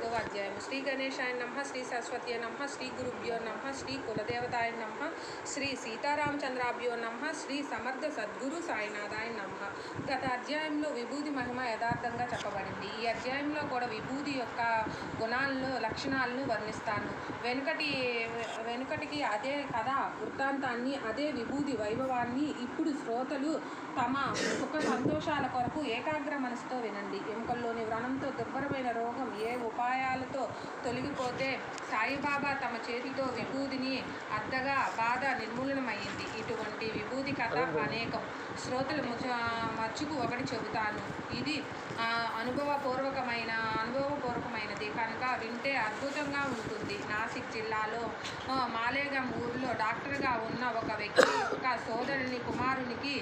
4వ అధ్యాయము. శ్రీ గణేశాయ నమః, శ్రీ సరస్వతీ నమః, శ్రీ గురుభ్యో నమః, శ్రీ కులదేవతాయ నమః, శ్రీ సీతారామచంద్రాభ్యో నమః, శ్రీ సమర్థ సద్గురు సాయినాథాయ నమః. గత అధ్యాయంలో విభూది మహిమ యథార్థంగా చెప్పబడింది. ఈ అధ్యాయంలో కూడా విభూది యొక్క గుణాలను, లక్షణాలను వర్ణిస్తాను. వెనుకటికి అదే కథ వృత్తాంతాన్ని, అదే విభూది వైభవాన్ని ఇప్పుడు శ్రోతలు తమ సుఖ సంతోషాల కొరకు ఏకాగ్ర మనసుతో వినండి. ఎముకల్లోని వ్రణంతో దుర్భరమైన రోగం ఏ ఉపాయాలతో తొలగిపోతే సాయిబాబా తమ చేతితో విభూదిని అద్దగా బాధ నిర్మూలనమైంది. ఇటువంటి విభూది కథ అనేకం. శ్రోతలు మచ్చుకు ఒకటి చెబుతాను. ఇది అనుభవపూర్వకమైనది కనుక వింటే అద్భుతంగా ఉంటుంది. నాసిక్ జిల్లాలో మాలేగం ఊరిలో డాక్టర్గా ఉన్న ఒక వ్యక్తి యొక్క సోదరుని కుమారునికి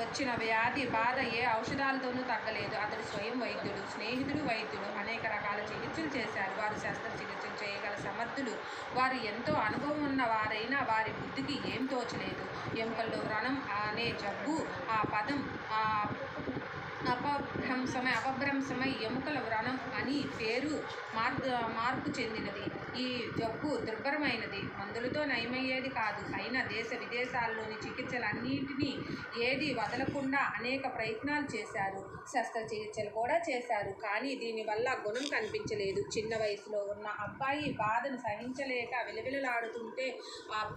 వచ్చిన వ్యాధి బాధ ఏ ఔషధాలతోనూ తగ్గలేదు. అతడు స్వయం వైద్యుడు, స్నేహితుడు వైద్యుడు. అనేక రకాల చికిత్సలు చేశారు. వారు శస్త్రచికిత్సలు చేయగల సమర్థులు. వారు ఎంతో అనుభవం ఉన్న వారైనా వారి బుద్ధికి ఏం తోచలేదు. ఎముకల్లో వ్రణం అనే జబ్బు, ఆ పదం అపభ్రంశమై ఎముకల వ్రణం అని పేరు మార్పు చెందినది. ఈ జబ్బు దుర్భరమైనది, మందులతో నయమయ్యేది కాదు. అయినా దేశ విదేశాల్లోని చికిత్సలన్నింటినీ ఏది వదలకుండా అనేక ప్రయత్నాలు చేశారు. శస్త్రచికిత్సలు కూడా చేశారు. కానీ దీనివల్ల గుణం కనిపించలేదు. చిన్న వయసులో ఉన్న అబ్బాయి బాధను సహించలేక విలవిలలాడుతుంటే ఆ